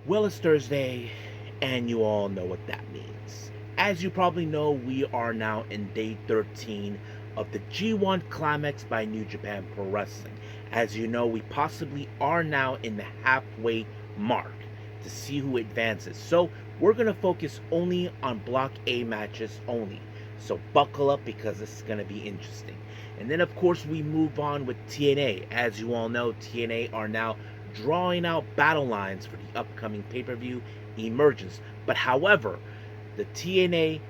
Well, it's Thursday, and you all know what that means. As you probably know, we are now in day 13 of the G1 Climax by New Japan Pro Wrestling. As you know, we possibly are now in the halfway mark to see who advances. So, we're going to focus only on Block A matches only. So, buckle up because this is going to be interesting. And then, of course, we move on with TNA. As you all know, TNA are now drawing out battle lines for the upcoming pay-per-view Emergence. But however, the TNA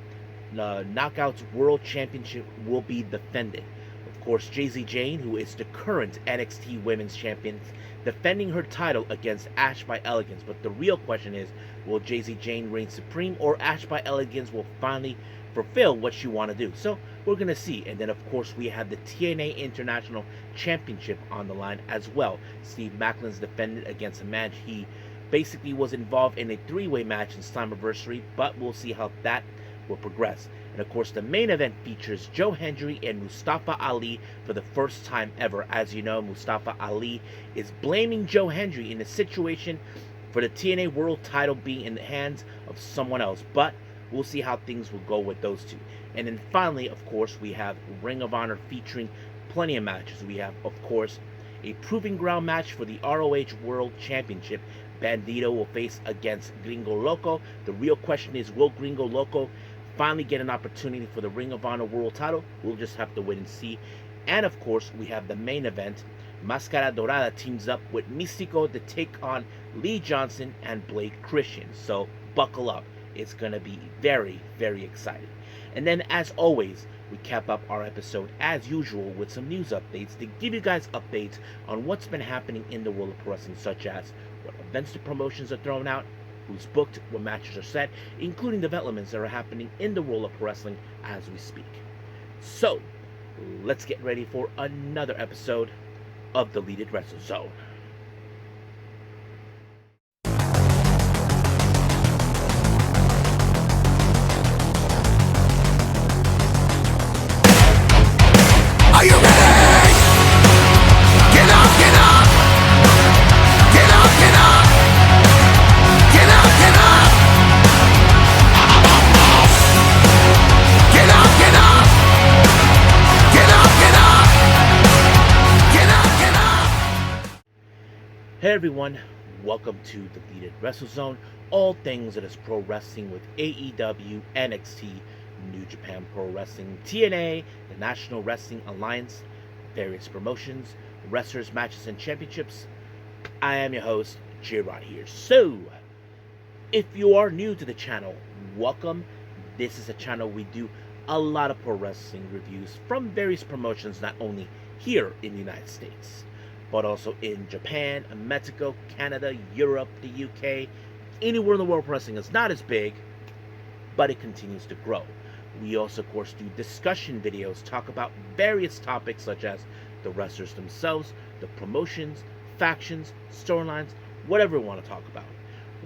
Knockouts World Championship will be defended. Of course, JZ Jane, who is the current NXT Women's Champion, defending her title against Ash by Elegance. But the real question is, will JZ Jane reign supreme, or Ash by Elegance will finally fulfill what she want to do? So we're going to see. And then, of course, we have the TNA International Championship on the line as well. Steve Maclin's defended against a man he basically was involved in a three-way match in Slammiversary, but we'll see how that will progress. And of course, the main event features Joe Hendry and Mustafa Ali for the first time ever. As you know, Mustafa Ali is blaming Joe Hendry in a situation for the TNA World title being in the hands of someone else, but we'll see how things will go with those two. And then finally, of course, we have Ring of Honor featuring plenty of matches. We have, of course, a proving ground match for the ROH World Championship. Bandito will face against Gringo Loco. The real question is, will Gringo Loco finally get an opportunity for the Ring of Honor World title? We'll just have to wait and see. And of course, we have the main event. Mascara Dorada teams up with Mystico to take on Lee Johnson and Blake Christian. So buckle up. It's going to be very, very exciting. And then, as always, we cap up our episode as usual with some news updates to give you guys updates on what's been happening in the world of pro wrestling, such as what events the promotions are throwing out, who's booked, what matches are set, including developments that are happening in the world of pro wrestling as we speak. So, let's get ready for another episode of the Deleted Wrestle Zone. Are you ready? Get up, get up. Get up, get up. Get up, get up. Get up, get up. Get up, get up. Get up, get up. Hey everyone, welcome to the Deleted Wrestle Zone. All things that is pro wrestling with AEW, NXT, New Japan Pro Wrestling, TNA, the National Wrestling Alliance, various promotions, wrestlers, matches, and championships. I am your host, J-Rod here. So, if you are new to the channel, welcome. This is a channel we do a lot of pro wrestling reviews from various promotions, not only here in the United States, but also in Japan, Mexico, Canada, Europe, the UK, anywhere in the world. Pro wrestling is not as big, but it continues to grow. We also, of course, do discussion videos, talk about various topics such as the wrestlers themselves, the promotions, factions, storylines, whatever we want to talk about.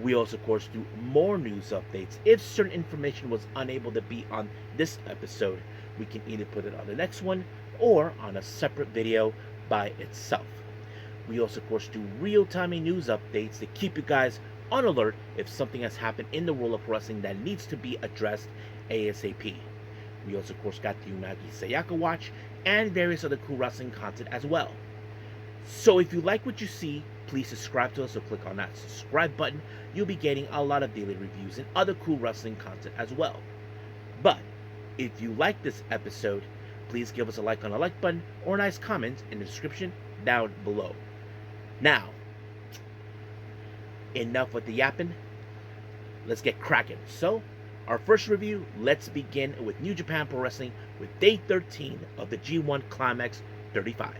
We also, of course, do more news updates. If certain information was unable to be on this episode, we can either put it on the next one or on a separate video by itself. We also, of course, do real-time news updates to keep you guys on alert if something has happened in the world of wrestling that needs to be addressed ASAP. We also, of course, got the Unagi Sayaka Watch and various other cool wrestling content as well. So if you like what you see, please subscribe to us or click on that subscribe button. You'll be getting a lot of daily reviews and other cool wrestling content as well. But if you like this episode, please give us a like on the like button or a nice comment in the description down below. Now, enough with the yapping. Let's get cracking. So, our first review, let's begin with New Japan Pro Wrestling with Day 13 of the G1 Climax 35.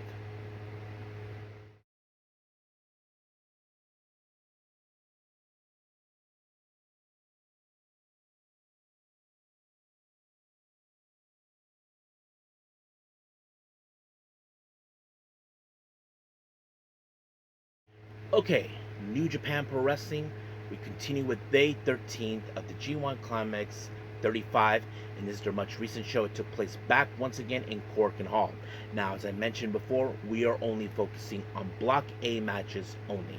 Okay, New Japan Pro Wrestling. We continue with Day 13 of the G1 Climax 35, and this is their much recent show. It took place back once again in Korakuen Hall. Now, as I mentioned before, we are only focusing on Block A matches only.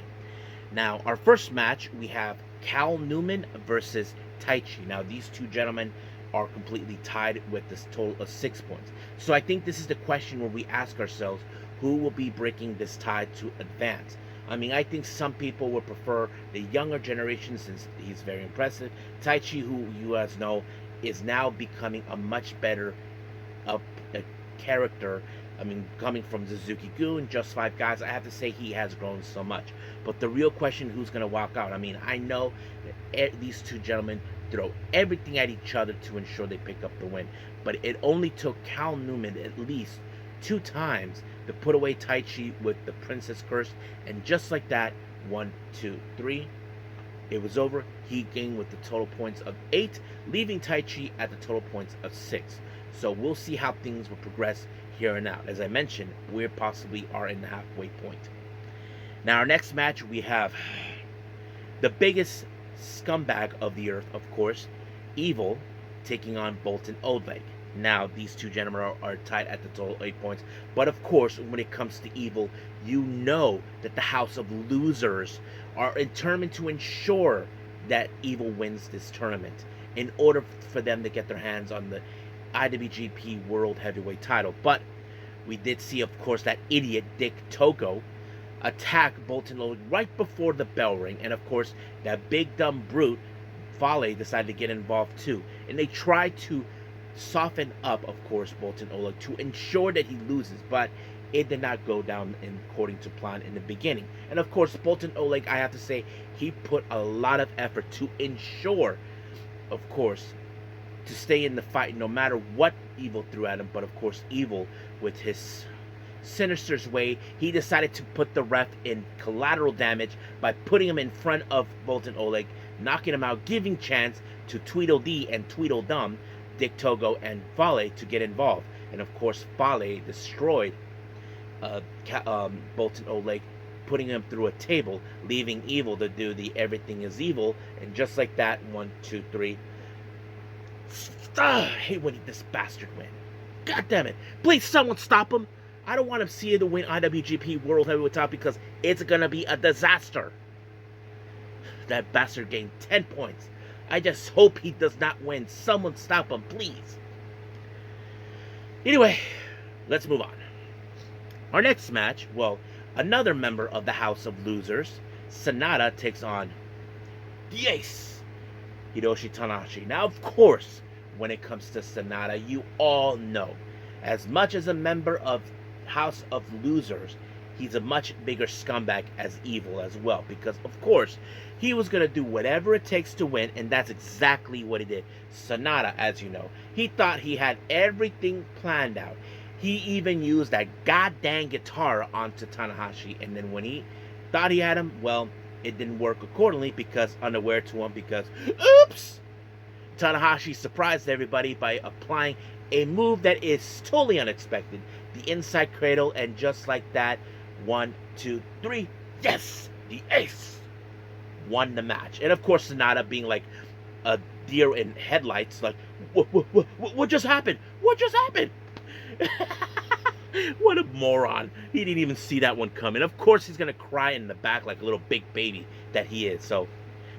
Now, our first match, we have Cal Newman versus Taichi. Now, these two gentlemen are completely tied with this total of 6 points. So I think this is the question where we ask ourselves, who will be breaking this tie to advance? I mean, I think some people would prefer the younger generation since he's very impressive. Taichi, who you guys know, is now becoming a much better a character. I mean, coming from Suzuki-gun, Just Five Guys, I have to say he has grown so much. But the real question, who's going to walk out? I mean, I know that these two gentlemen throw everything at each other to ensure they pick up the win. But it only took Cal Newman at least 2 times to put away Taichi with the Princess Curse. And just like that, 1, 2, 3, it was over. He gained with the total points of 8, leaving Taichi at the total points of 6. So we'll see how things will progress here and out. As I mentioned, we possibly are in the halfway point. Now, our next match, we have the biggest scumbag of the earth, of course, Evil, taking on Boltin Oleg. Now, these two gentlemen are tied at the total 8 points. But, of course, when it comes to Evil, you know that the House of Losers are determined to ensure that Evil wins this tournament in order for them to get their hands on the IWGP World Heavyweight title. But we did see, of course, that idiot Dick Togo attack Boltin Oleg right before the bell ring. And, of course, that big dumb brute, Fale, decided to get involved too. And they tried to soften up, of course, Boltin Oleg to ensure that he loses. But it did not go down according to plan in the beginning. And, of course, Boltin Oleg, I have to say, he put a lot of effort to ensure, of course, to stay in the fight no matter what Evil threw at him. But of course, Evil, with his sinister's way, he decided to put the ref in collateral damage by putting him in front of Boltin Oleg, knocking him out, giving chance to Tweedledee and Tweedledum, Dick Togo and Fale to get involved. And of course, Fale destroyed Boltin Oleg, putting him through a table, leaving Evil to do the everything is evil. And just like that, 1, 2, 3. I hate when this bastard win. God damn it. Please, someone stop him. I don't want him seeing to win IWGP World Heavyweight title because it's going to be a disaster. That bastard gained 10 points. I just hope he does not win. Someone stop him, please. Anyway, let's move on. Our next match, well, another member of the House of Losers, Sanada, takes on the Ace, Hiroshi Tanahashi. Now, of course, when it comes to Sanada, you all know, as much as a member of House of Losers, he's a much bigger scumbag as Evil as well. Because, of course, he was going to do whatever it takes to win, and that's exactly what he did. Sanada, as you know, he thought he had everything planned out. He even used that goddamn guitar onto Tanahashi, and then when he thought he had him, well, it didn't work accordingly because unaware to him because, oops! Tanahashi surprised everybody by applying a move that is totally unexpected. The inside cradle, and just like that, 1, 2, 3, yes! The Ace won the match. And of course, Sanada being like a deer in headlights, like, what just happened? What just happened? What a moron. He didn't even see that one coming. Of course, he's going to cry in the back like a little big baby that he is. So,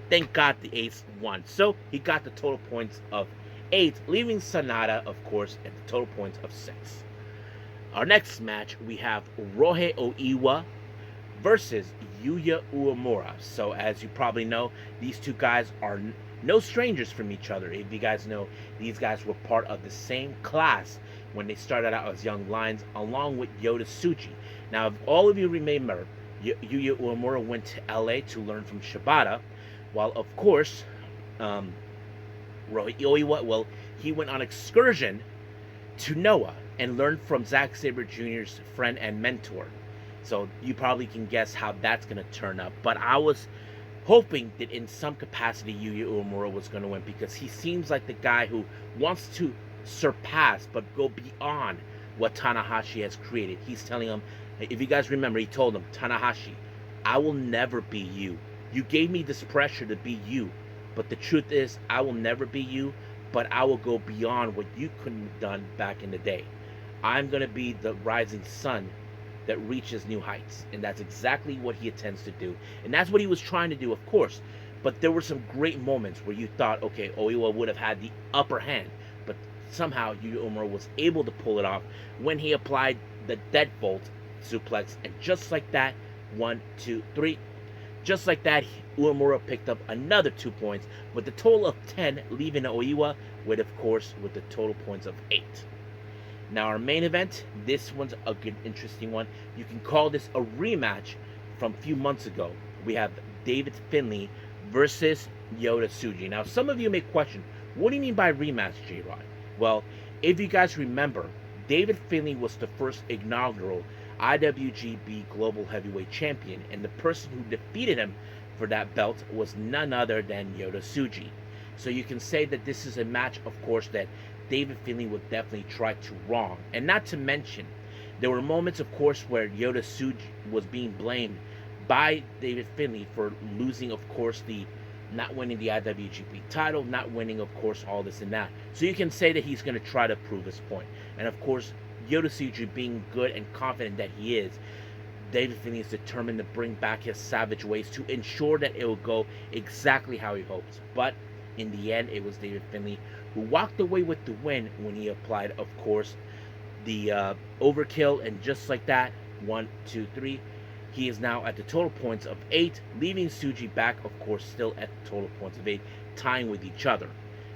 thank God the Ace won. So, he got the total points of 8, leaving Sanada, of course, at the total points of 6. Our next match, we have Rohei Oiwa versus Yuya Uemura. So, as you probably know, these two guys are no strangers from each other. If you guys know, these guys were part of the same class when they started out as young lions, along with Yota Tsuji. Now, if all of you remember, Yuya Uemura went to LA to learn from Shibata, while, of course, Rohei Oiwa, well, he went on excursion to Noah and learned from Zack Sabre Jr.'s friend and mentor. So you probably can guess how that's going to turn up. But I was hoping that in some capacity Yuya Uemura was going to win, because he seems like the guy who wants to surpass but go beyond what Tanahashi has created. He's telling him, if you guys remember, he told him, Tanahashi, I will never be you. You gave me this pressure to be you, but the truth is, I will never be you, but I will go beyond what you couldn't have done back in the day. I'm going to be the rising sun that reaches new heights. And that's exactly what he intends to do. And that's what he was trying to do, of course. But there were some great moments where you thought, okay, Oiwa would have had the upper hand. But somehow Yuya Uemura was able to pull it off when he applied the deadbolt suplex. And just like that, 1, 2, 3. Just like that, Uemura picked up another 2 points with a total of 10, leaving Oiwa with, of course, with the total points of 8. Now, our main event, this one's a good, interesting one. You can call this a rematch from a few months ago. We have David Finlay versus Yota Tsuji. Now, some of you may question, what do you mean by rematch, J-Rod? Well, if you guys remember, David Finlay was the first inaugural IWGP Global Heavyweight Champion, and the person who defeated him for that belt was none other than Yota Tsuji. So you can say that this is a match, of course, that David Finlay would definitely try to wrong. And not to mention, there were moments, of course, where Yota Tsuji was being blamed by David Finlay for losing, of course, the not winning the IWGP title, not winning, of course, all this and that. So you can say that he's going to try to prove his point. And, of course, Yota Tsuji being good and confident that he is, David Finlay is determined to bring back his savage ways to ensure that it will go exactly how he hopes. But in the end, it was David Finlay who walked away with the win when he applied, of course, the overkill. And just like that, 1, 2, 3, he is now at the total points of 8, leaving Tsuji back, of course, still at the total points of 8, tying with each other.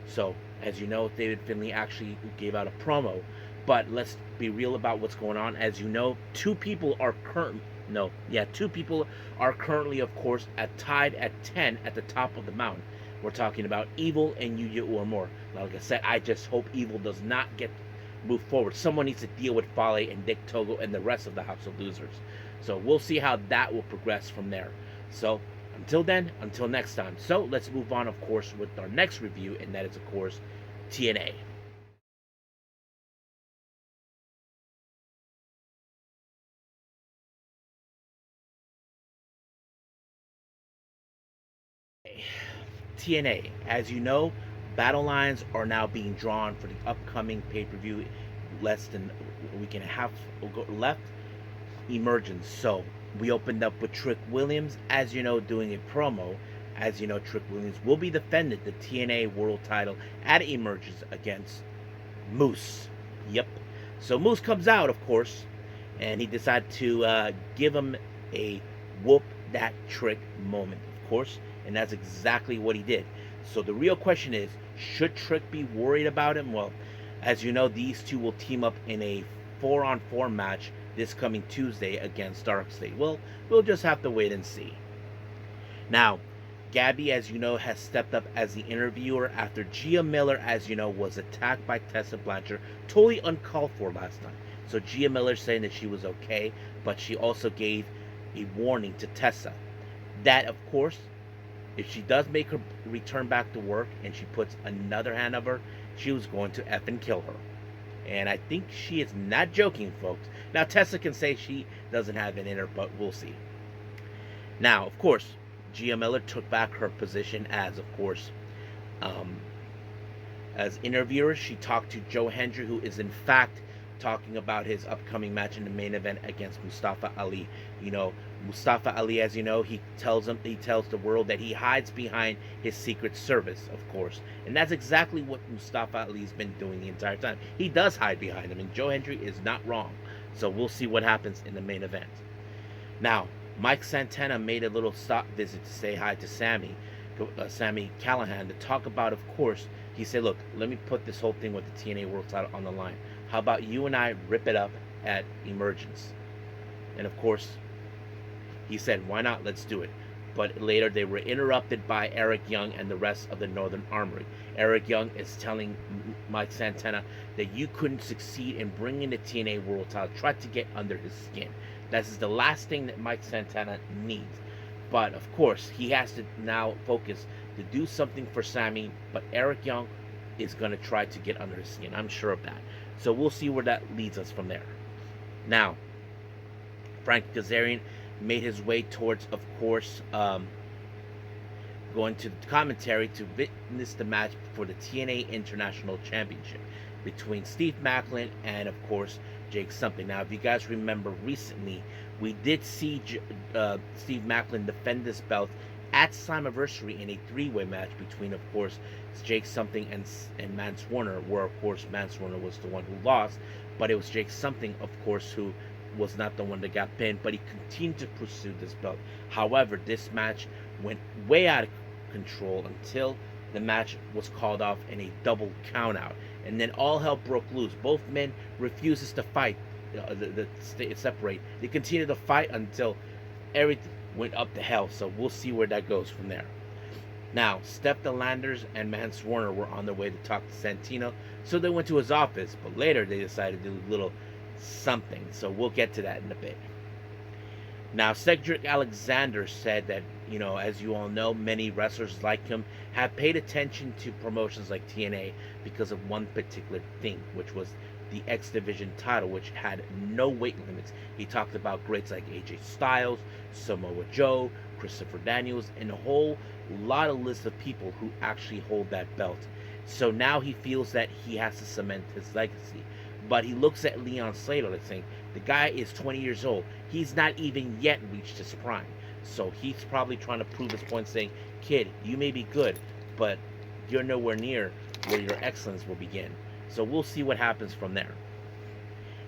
So, as you know, David Finlay actually gave out a promo. But let's be real about what's going on. As you know, two people are currently, of course, tied at 10 at the top of the mountain. We're talking about Evil and Yuya Uemura. Like I said, I just hope Evil does not move forward. Someone needs to deal with Fale and Dick Togo and the rest of the House of Losers. So we'll see how that will progress from there. So until then, until next time. So let's move on, of course, with our next review, and that is, of course, TNA. TNA. As you know, battle lines are now being drawn for the upcoming pay-per-view. Less than a week and a half left. Emergence. So we opened up with Trick Williams, as you know, doing a promo. As you know, Trick Williams will be defending the TNA World Title at Emergence against Moose. Yep. So Moose comes out, of course, and he decided to give him a whoop that Trick moment, of course. And that's exactly what he did. So the real question is, should Trick be worried about him? Well, as you know, these two will team up in a 4-on-4 match this coming Tuesday against Darkseid. Well, we'll just have to wait and see. Now, Gabby, as you know, has stepped up as the interviewer after Gia Miller, as you know, was attacked by Tessa Blanchard. Totally uncalled for last time. So Gia Miller saying that she was okay, but she also gave a warning to Tessa. That, of course, if she does make her return back to work and she puts another hand of her, she was going to effing kill her. And I think she is not joking, folks. Now, Tessa can say she doesn't have it in her, but we'll see. Now, of course, Gia Miller took back her position as, of course, as interviewer. She talked to Joe Hendry, who is in fact talking about his upcoming match in the main event against Mustafa Ali. You know, Mustafa Ali, as you know, he tells the world that he hides behind his Secret Service, of course. And that's exactly what Mustafa Ali's been doing the entire time. He does hide behind him, and Joe Hendry is not wrong. So we'll see what happens in the main event. Now, Mike Santana made a little stop visit to say hi to Sami Callihan, to talk about, of course, he said, look, let me put this whole thing with the TNA World Title on the line. How about you and I rip it up at Emergence? And of course, he said, why not? Let's do it. But later they were interrupted by Eric Young and the rest of the Northern Armory. Eric Young is telling Mike Santana that you couldn't succeed in bringing the TNA World Title. Try to get under his skin. That is the last thing that Mike Santana needs. But of course, he has to now focus to do something for Sami. But Eric Young is going to try to get under his skin. I'm sure of that. So we'll see where that leads us from there. Now, Frank Kazarian made his way towards, of course, going to the commentary to witness the match for the TNA International Championship between Steve Maclin and, of course, Jake something. Now, if you guys remember recently, we did see Steve Maclin defend this belt at Slammiversary in a three-way match between, of course, Jake something and Mance Warner, where, of course, Mance Warner was the one who lost, but it was Jake something, of course, who was not the one that got pinned, but he continued to pursue this belt. However, this match went way out of control until the match was called off in a double countout, and then all hell broke loose. Both men refuses to fight, separate. They continued to fight until everything went up to hell. So we'll see where that goes from there. Now, Steph the Landers and Mance Warner were on their way to talk to Santino, so they went to his office. But later, they decided to do a little something. So we'll get to that in a bit. Now, Cedric Alexander said that, as you all know, many wrestlers like him have paid attention to promotions like TNA because of one particular thing, which was the X Division title, which had no weight limits. He talked about greats like AJ Styles, Samoa Joe, Christopher Daniels, and a whole lot of lists of people who actually hold that belt. So now he feels that he has to cement his legacy. But he looks at Leon Slater and saying, the guy is 20 years old. He's not even yet reached his prime. So he's probably trying to prove his point, saying, kid, you may be good, but you're nowhere near where your excellence will begin. So we'll see what happens from there.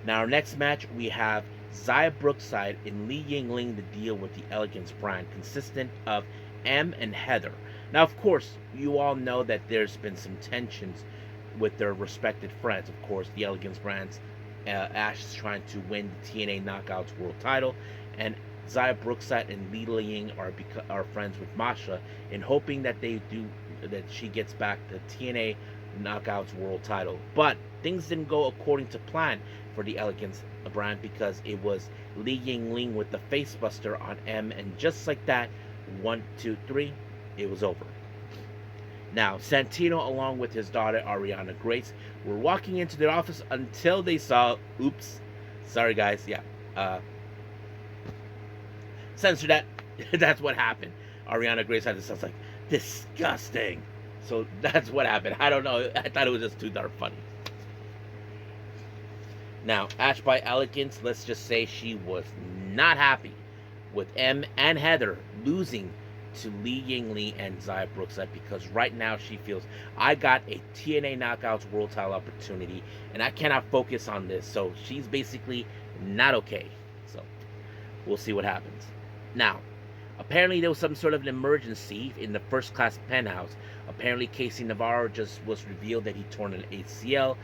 Now, our next match, we have Xia Brookside and Li Yingling to deal with the Elegance brand, consistent of M and Heather. Now, of course, you all know that there's been some tensions with their respected friends. Of course, the Elegance brands, Ash is trying to win the TNA Knockouts World Title, and Xia Brookside and Li Ying are friends with Masha, in hoping that she gets back the TNA Knockouts World Title. But things didn't go according to plan for the Elegance brand, because it was Li Yingling with the facebuster on M, and just like that, 1, 2, 3, it was over. Now, Santino, along with his daughter Ariana Grace, were walking into their office until they saw, oops, sorry guys, censor that. That's what happened. Ariana Grace had this, sounds like, disgusting. So that's what happened. I don't know, I thought it was just too darn funny. Now, Ash by Elegance, let's just say she was not happy with M and Heather losing to Li Yingling and Xia Brookside, because right now she feels, I got a TNA Knockouts World Title opportunity and I cannot focus on this. So she's basically not okay. So we'll see what happens. Now, apparently there was some sort of an emergency in the first class penthouse. Apparently Casey Navarro just was revealed that he torn an ACL.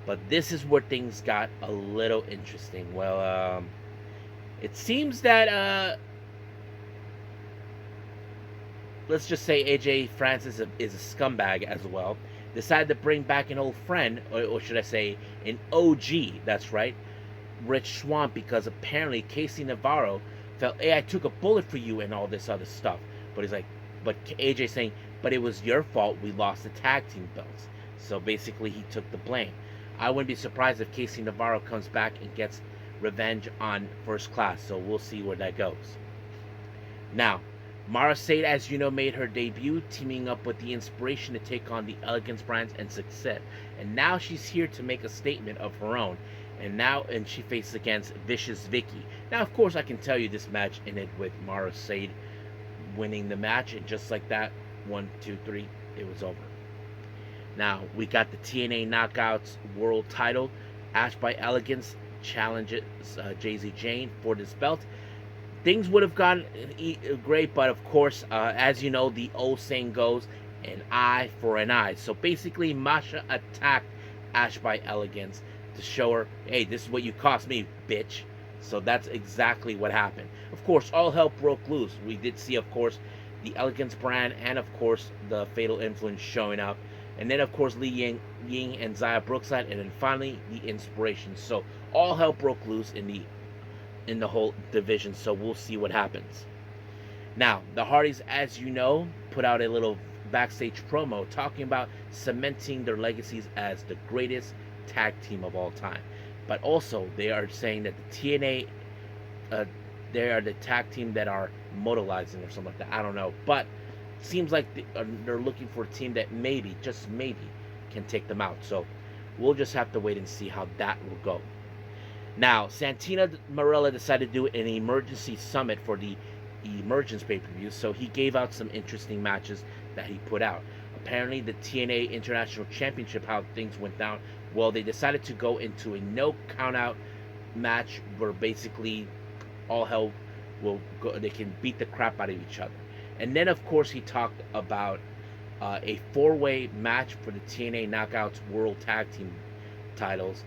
But this is where things got a little interesting. Well, it seems that let's just say AJ Francis is a scumbag as well. Decided to bring back an old friend, or should I say an OG, that's right, Rich Swann, because apparently Casey Navarro felt, hey, I took a bullet for you and all this other stuff. But he's like, but AJ saying, but it was your fault we lost the tag team belts. So basically he took the blame. I wouldn't be surprised if Casey Navarro comes back and gets revenge on First Class. So we'll see where that goes. Now, Mara Sade, as you know, made her debut, teaming up with the Inspiration to take on the Elegance brands and Success. And now she's here to make a statement of her own. And she faces against Vicious Vicky. Now, of course, I can tell you this match ended with Mara Sade winning the match. And just like that, 1, 2, 3, it was over. Now, we got the TNA Knockouts World Title. Ash by Elegance challenges Jay-Z Jane for this belt. Things would have gone great, but of course, as you know, the old saying goes, an eye for an eye. So basically, Masha attacked Ash by Elegance to show her, hey, this is what you cost me, bitch. So that's exactly what happened. Of course, all hell broke loose. We did see, of course, the Elegance brand and, of course, the Fatal Influence showing up. And then, of course, Li Ying and Xia Brookside, and then finally, the Inspiration. So all hell broke loose in the whole division, so we'll see what happens. Now, the Hardys, as you know, put out a little backstage promo talking about cementing their legacies as the greatest tag team of all time. But also, they are saying that the TNA, they are the tag team that are modelizing or something like that. I don't know. But it seems like they're looking for a team that maybe, just maybe, can take them out. So we'll just have to wait and see how that will go. Now, Santina Marella decided to do an emergency summit for the Emergence pay-per-view, so he gave out some interesting matches that he put out. Apparently, the TNA International Championship, how things went down, well, they decided to go into a no count-out match where basically all hell will go, they can beat the crap out of each other. And then, of course, he talked about a four-way match for the TNA Knockouts World Tag Team titles.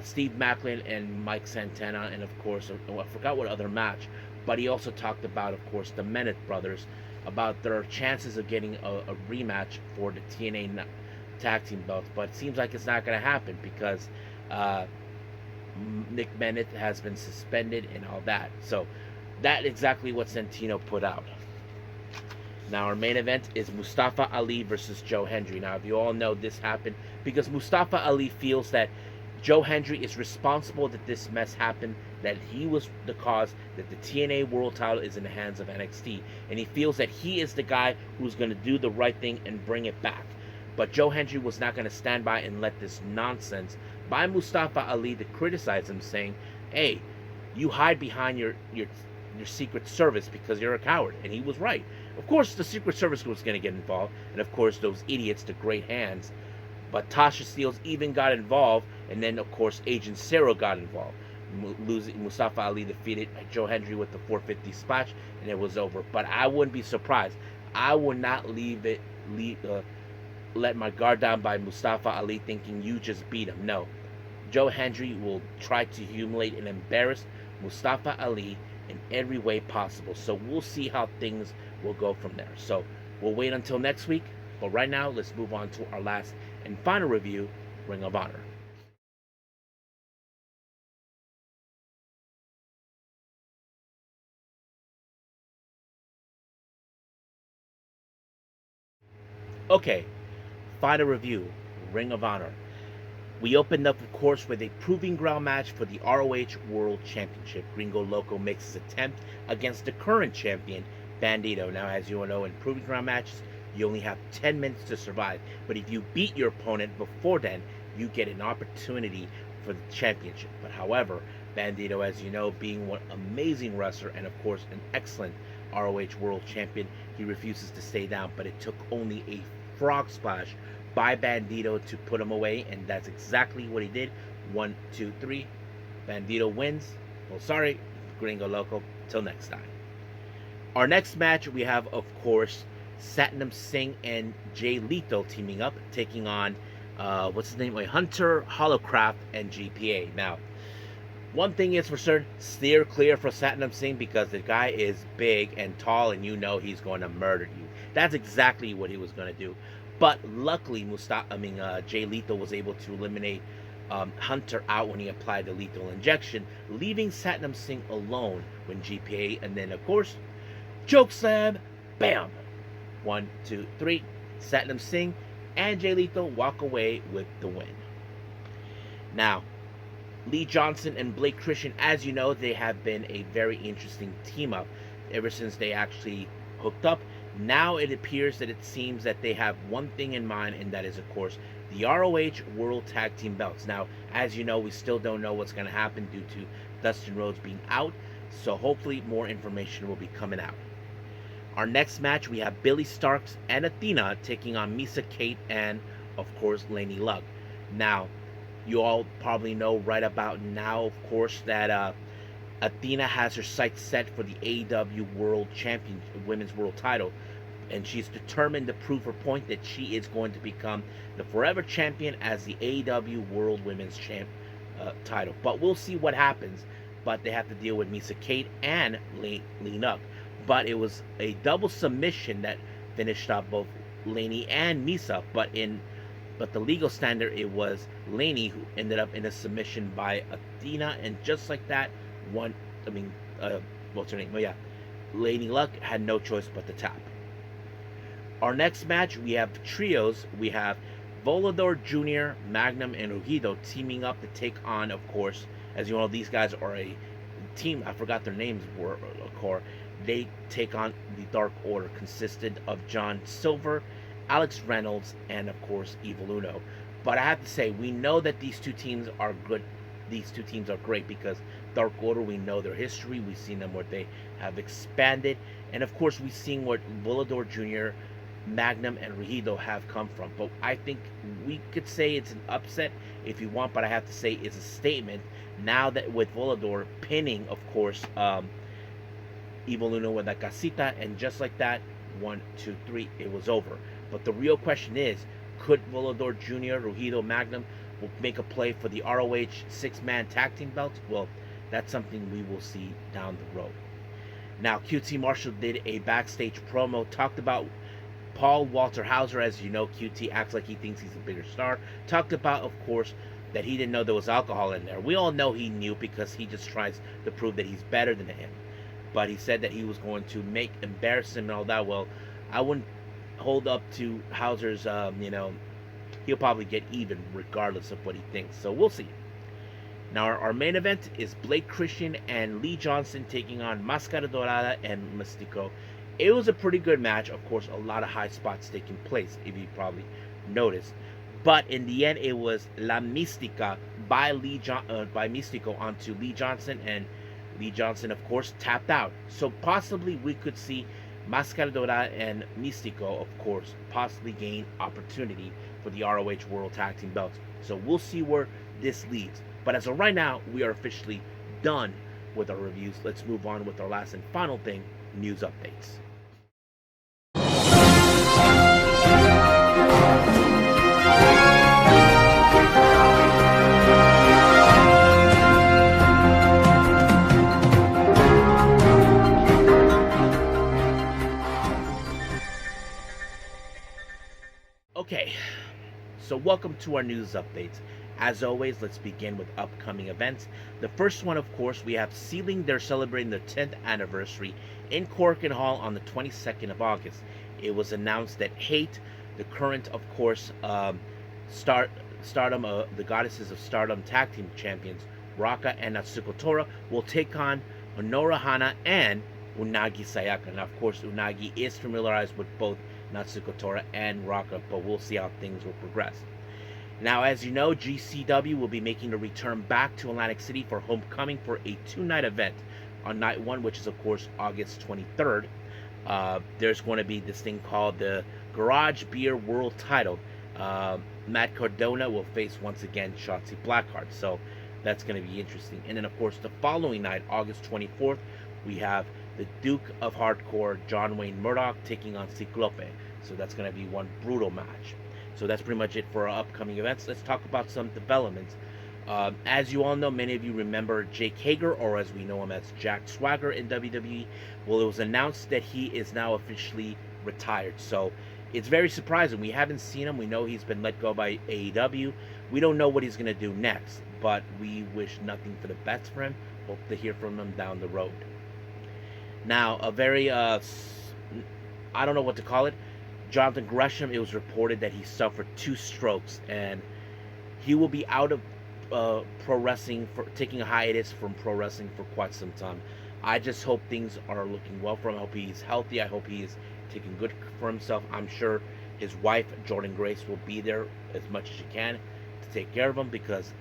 Steve Macklin and Mike Santana, and of course, I forgot what other match, but he also talked about, of course, the Menace brothers, about their chances of getting a rematch for the TNA tag team belts. But it seems like it's not going to happen because uh, Nick Bennett has been suspended and all that. So that exactly what Santino put out. Now, our main event is Mustafa Ali versus Joe Hendry. Now, if you all know, this happened because Mustafa Ali feels that Joe Hendry is responsible that this mess happened, that he was the cause, that the TNA World title is in the hands of NXT, and he feels that he is the guy who's going to do the right thing and bring it back. But Joe Hendry was not going to stand by and let this nonsense by Mustafa Ali to criticize him, saying, hey, you hide behind your Secret Service because you're a coward. And he was right. Of course, the Secret Service was going to get involved, and of course, those idiots, the Great Hands. But Tasha Steelz even got involved, and then, of course, Agent Cero got involved. Mustafa Ali defeated Joe Hendry with the 450 splash, and it was over. But I wouldn't be surprised. I would not let my guard down by Mustafa Ali thinking you just beat him. No. Joe Hendry will try to humiliate and embarrass Mustafa Ali in every way possible. So we'll see how things will go from there. So we'll wait until next week. But right now, let's move on to our last and final review, Ring of Honor. Okay, final review, Ring of Honor. We opened up, of course, with a proving ground match for the ROH World Championship. Gringo Loco makes his attempt against the current champion, Bandito. Now, as you all know, in proving ground matches, you only have 10 minutes to survive. But if you beat your opponent before then, you get an opportunity for the championship. But however, Bandito, as you know, being one amazing wrestler and, of course, an excellent ROH World Champion, he refuses to stay down. But it took only a frog splash by Bandito to put him away, and that's exactly what he did. 1, 2, 3. Bandito wins. Well, sorry, Gringo Loco. Till next time. Our next match, we have, of course, Satnam Singh and Jay Lethal teaming up, taking on, what's his name? Wait, Hunter, Holocraft, and GPA. Now, one thing is for certain, steer clear for Satnam Singh because the guy is big and tall, and you know he's going to murder you. That's exactly what he was going to do. But luckily, Jay Lethal was able to eliminate Hunter out when he applied the lethal injection, leaving Satnam Singh alone when GPA, and then, of course, chokeslam, bam! 1, 2, 3. Satnam Singh and Jay Lethal walk away with the win. Now, Lee Johnson and Blake Christian, as you know, they have been a very interesting team up ever since they actually hooked up. Now it appears that it seems that they have one thing in mind, and that is, of course, the ROH World Tag Team belts. Now, as you know, we still don't know what's going to happen due to Dustin Rhodes being out, so hopefully more information will be coming out. Our next match, we have Billy Starks and Athena taking on Misa Kate and, of course, Lanie Luck. Now, you all probably know right about now, of course, that Athena has her sights set for the AEW World Champion Women's World Title, and she's determined to prove her point that she is going to become the forever champion as the AEW World Women's title. But we'll see what happens. But they have to deal with Misa Kate and Lanie Luck. But it was a double submission that finished up both Lanie and Misa. But the legal standard, it was Lanie who ended up in a submission by Athena, and just like that, what's her name? Oh yeah, Lanie Luck had no choice but to tap. Our next match, we have trios. We have Volador Jr., Magnum, and Rugido teaming up to take on, of course, as you know, these guys are a team. I forgot their names were, they take on the Dark Order, consisted of John Silver, Alex Reynolds, and of course Evil Uno. But I have to say, we know that these two teams are good these two teams are great because Dark Order, we know their history. We've seen them where they have expanded. And of course, we've seen what Volador Jr., Magnum, and Rugido have come from. But I think we could say it's an upset if you want, but I have to say it's a statement now that with Volador pinning, of course, Evil Uno with that casita, and just like that, 1, 2, 3, it was over. But the real question is, could Volador Jr., Rugido, Magnum will make a play for the ROH 6-man tag team belts? Well, that's something we will see down the road. Now, QT Marshall did a backstage promo, talked about Paul Walter Hauser. As you know, QT acts like he thinks he's a bigger star. Talked about, of course, that he didn't know there was alcohol in there. We all know he knew because he just tries to prove that he's better than him. But he said that he was going to embarrass him and all that. Well, I wouldn't hold up to Hauser's, he'll probably get even regardless of what he thinks. So we'll see. Now, our main event is Blake Christian and Lee Johnson taking on Máscara Dorada and Mystico. It was a pretty good match. Of course, a lot of high spots taking place, if you probably noticed. But in the end, it was La Mística by Mystico onto Lee Johnson, and Lee Johnson, of course, tapped out. So possibly we could see Máscara Dorada and Mystico, of course, possibly gain opportunity for the ROH World Tag Team belts. So we'll see where this leads. But as of right now, we are officially done with our reviews. Let's move on with our last and final thing, news updates. Okay, so welcome to our news updates. As always, let's begin with upcoming events. The first one, of course, we have SEAdLINNG. They're celebrating their 10th anniversary in Korakuen Hall on the 22nd of August. It was announced that Hate, the current, of course, Stardom, the Goddesses of Stardom Tag Team Champions, Raka and Natsuko Tora, will take on Honora Hana and Unagi Sayaka. Now, of course, Unagi is familiarized with both Natsuko Tora and Raka, but we'll see how things will progress. Now, as you know, GCW will be making a return back to Atlantic City for Homecoming for a 2-night event. On night 1, which is, of course, August 23rd, there's going to be this thing called the Garage Beer World Title. Matt Cardona will face, once again, Shotzi Blackheart. So that's going to be interesting. And then, of course, the following night, August 24th, we have the Duke of Hardcore, John Wayne Murdoch, taking on Ciclope. So that's going to be one brutal match. So that's pretty much it for our upcoming events. Let's talk about some developments. As you all know, many of you remember Jake Hager, or as we know him as Jack Swagger in WWE. Well, it was announced that he is now officially retired. So it's very surprising. We haven't seen him. We know he's been let go by AEW. We don't know what he's going to do next, but we wish nothing for the best for him. Hope to hear from him down the road. Now, a very, I don't know what to call it. Jonathan Gresham, it was reported that he suffered 2 strokes, and he will be out of pro wrestling, for taking a hiatus from pro wrestling for quite some time. I just hope things are looking well for him. I hope he's healthy. I hope he's taking good for himself. I'm sure his wife, Jordan Grace, will be there as much as she can to take care of him, because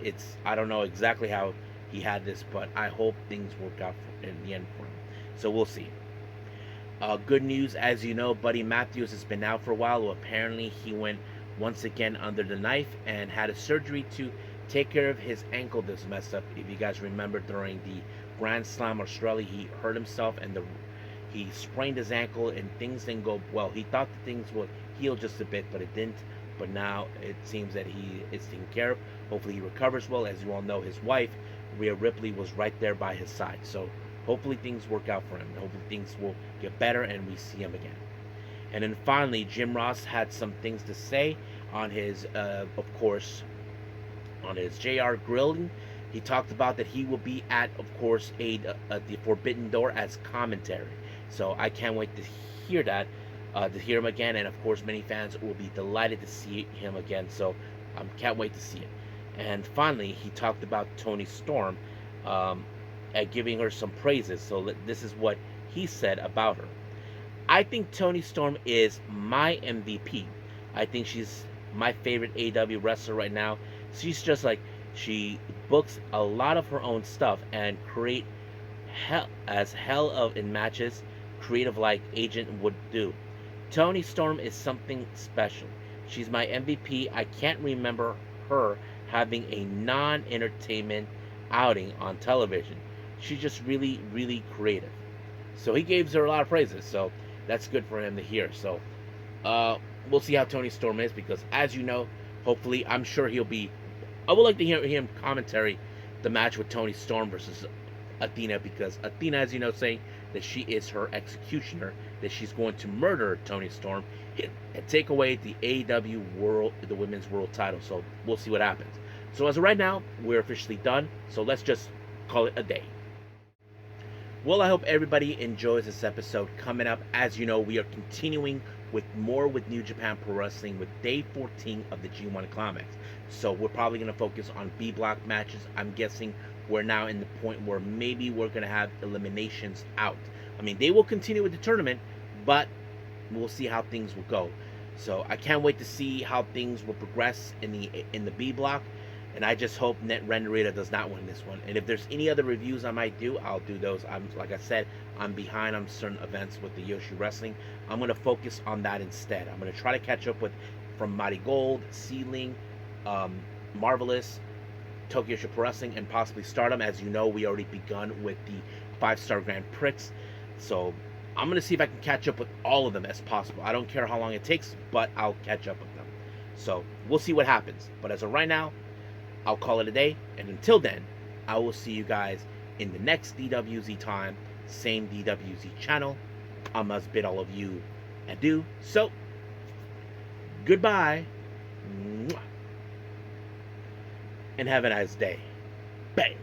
I don't know exactly how he had this, but I hope things work out in the end for him. So we'll see. Good news, as you know, Buddy Matthews has been out for a while. Well, apparently he went once again under the knife and had a surgery to take care of his ankle that's messed up. If you guys remember, during the Grand Slam Australia, he hurt himself and he sprained his ankle, and things didn't go well. He thought that things would heal just a bit, but it didn't. But now it seems that he is taken care of. Hopefully he recovers well. As you all know, his wife, Rhea Ripley, was right there by his side. So hopefully things work out for him. Hopefully things will get better and we see him again. And then finally, Jim Ross had some things to say on his, of course, on his JR Grilling. He talked about that he will be at, of course, the Forbidden Door as commentary. So I can't wait to hear that, to hear him again. And of course, many fans will be delighted to see him again. So I can't wait to see it. And finally, he talked about Toni Storm, giving her some praises. So this is what he said about her. I think Toni Storm is my MVP. I think she's my favorite AEW wrestler right now. She's just like, she books a lot of her own stuff and create hell of in matches, creative like Agent would do. Tony Storm is something special. She's my MVP. I can't remember her having a non-entertainment outing on television. She's just really, really creative. So he gave her a lot of praises. So that's good for him to hear. So uh, we'll see how Tony Storm is because, as you know, hopefully, I'm sure he'll be. I would like to hear him commentary the match with Tony Storm versus Athena because Athena, as you know, saying that she is her executioner, that she's going to murder Tony Storm and take away the AEW World, the Women's World Title. So we'll see what happens. So as of right now, we're officially done. So let's just call it a day. Well, I hope everybody enjoys this episode. Coming up, as you know, we are continuing with more with New Japan Pro Wrestling with day 14 of the G1 Climax. So we're probably going to focus on B block matches. I'm guessing we're now in the point where maybe we're going to have eliminations out. I mean, they will continue with the tournament, but we'll see how things will go. So I can't wait to see how things will progress in the B block. And I just hope Net Renderita does not win this one. And if there's any other reviews I might do, I'll do those. Like I said, I'm behind on certain events with the Yoshi Wrestling. I'm going to focus on that instead. I'm going to try to catch up with from Mighty Gold, SEAdLINNG, Marvelous, Tokyo Pro Wrestling, and possibly Stardom. As you know, we already begun with the 5-star Grand Prix. So I'm going to see if I can catch up with all of them as possible. I don't care how long it takes, but I'll catch up with them. So we'll see what happens. But as of right now, I'll call it a day, and until then, I will see you guys in the next DWZ time, same DWZ channel. I must bid all of you adieu. So, goodbye, and have a nice day. Bang.